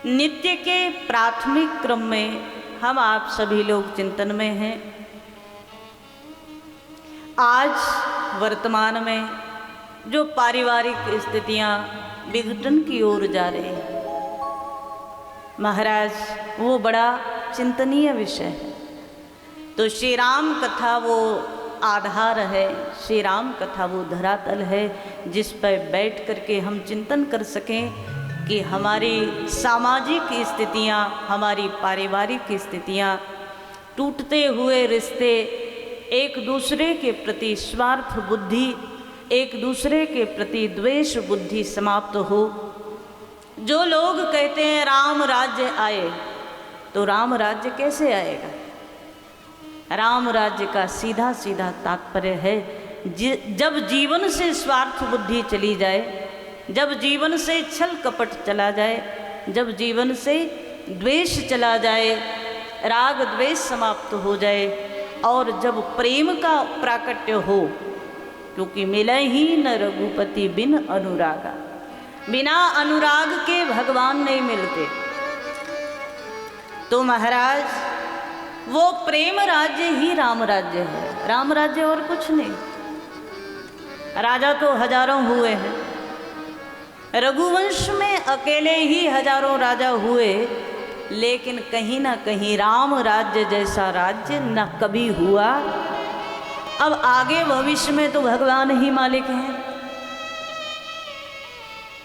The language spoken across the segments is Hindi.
नित्य के प्राथमिक क्रम में हम आप सभी लोग चिंतन में हैं। आज वर्तमान में जो पारिवारिक स्थितियां विघटन की ओर जा रही हैं, महाराज वो बड़ा चिंतनीय विषय है। तो श्री राम कथा वो आधार है, श्री राम कथा वो धरातल है जिस पर बैठ करके हम चिंतन कर सकें कि हमारी सामाजिक स्थितियां, हमारी पारिवारिक स्थितियां, टूटते हुए रिश्ते, एक दूसरे के प्रति स्वार्थ बुद्धि, एक दूसरे के प्रति द्वेष बुद्धि समाप्त हो। जो लोग कहते हैं राम राज्य आए, तो राम राज्य कैसे आएगा? राम राज्य का सीधा सीधा तात्पर्य है जब जीवन से स्वार्थ बुद्धि चली जाए, जब जीवन से छल कपट चला जाए, जब जीवन से द्वेष चला जाए, राग द्वेष समाप्त हो जाए और जब प्रेम का प्राकट्य हो, क्योंकि मिले ही न रघुपति बिन अनुरागा, बिना अनुराग के भगवान नहीं मिलते। तो महाराज वो प्रेम राज्य ही राम राज्य है, राम राज्य और कुछ नहीं। राजा तो हजारों हुए हैं, रघुवंश में अकेले ही हजारों राजा हुए, लेकिन कहीं ना कहीं राम राज्य जैसा राज्य न कभी हुआ। अब आगे भविष्य में तो भगवान ही मालिक हैं।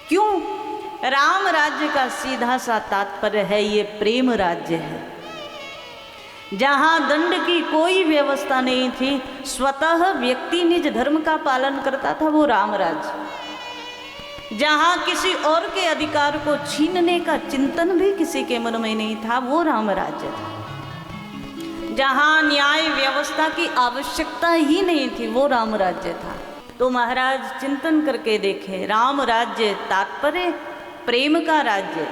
क्यों? राम राज्य का सीधा सा तात्पर्य है ये प्रेम राज्य है, जहां दंड की कोई व्यवस्था नहीं थी, स्वतः व्यक्ति निज धर्म का पालन करता था, वो राम राज्य। जहां किसी और के अधिकार को छीनने का चिंतन भी किसी के मन में नहीं था, वो राम राज्य था। जहां न्याय व्यवस्था की आवश्यकता ही नहीं थी, वो राम राज्य था। तो महाराज चिंतन करके देखें, राम राज्य तात्पर्य प्रेम का राज्य,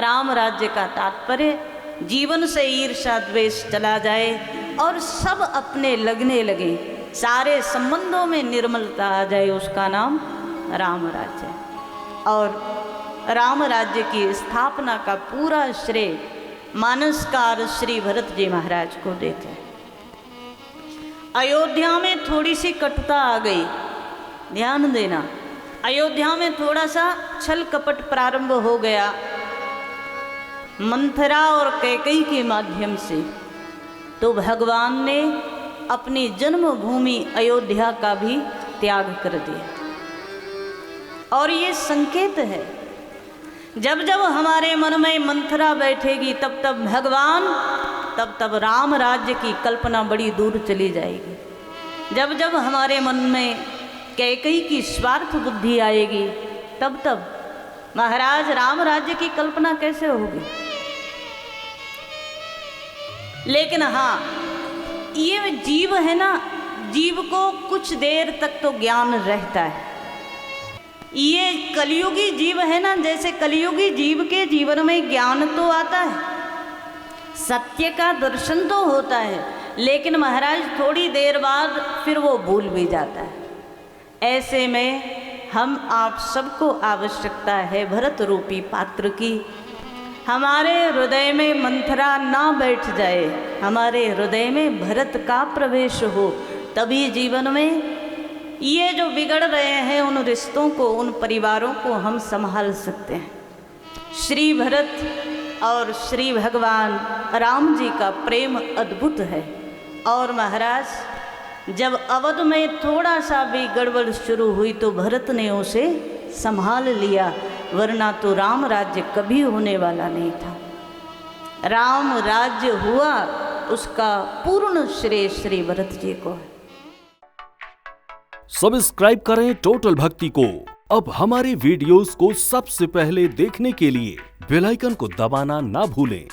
राम राज्य का तात्पर्य जीवन से ईर्ष्या द्वेष चला जाए और सब अपने लगने लगे, सारे संबंधों में निर्मलता आ जाए, उसका नाम राम राज्य। और राम राज्य की स्थापना का पूरा श्रेय मानसकार श्री भरत जी महाराज को देते हैं। अयोध्या में थोड़ी सी कटुता आ गई, ध्यान देना, अयोध्या में थोड़ा सा छल कपट प्रारंभ हो गया मंथरा और कैकेयी के माध्यम से। तो भगवान ने अपनी जन्मभूमि अयोध्या का भी त्याग कर दिया। और ये संकेत है, जब जब हमारे मन में मंथरा बैठेगी तब तब भगवान, तब राम राज्य की कल्पना बड़ी दूर चली जाएगी। जब जब हमारे मन में कैकेयी की स्वार्थ बुद्धि आएगी तब महाराज राम राज्य की कल्पना कैसे होगी? लेकिन हाँ, ये जीव है ना, जीव को कुछ देर तक तो ज्ञान रहता है। ये कलियुगी जीव है ना, जैसे कलियुगी जीव के जीवन में ज्ञान तो आता है, सत्य का दर्शन तो होता है, लेकिन महाराज थोड़ी देर बाद फिर वो भूल भी जाता है। ऐसे में हम आप सबको आवश्यकता है भरत रूपी पात्र की। हमारे हृदय में मंथरा ना बैठ जाए, हमारे हृदय में भरत का प्रवेश हो, तभी जीवन में ये जो बिगड़ रहे हैं उन रिश्तों को, उन परिवारों को हम संभाल सकते हैं। श्री भरत और श्री भगवान राम जी का प्रेम अद्भुत है। और महाराज जब अवध में थोड़ा सा भी गड़बड़ शुरू हुई तो भरत ने उसे संभाल लिया, वरना तो राम राज्य कभी होने वाला नहीं था। राम राज्य हुआ, उसका पूर्ण श्रेय श्री भरत जी को है। सब्सक्राइब करें टोटल भक्ति को। अब हमारे वीडियोस को सबसे पहले देखने के लिए बेल आइकन को दबाना ना भूलें।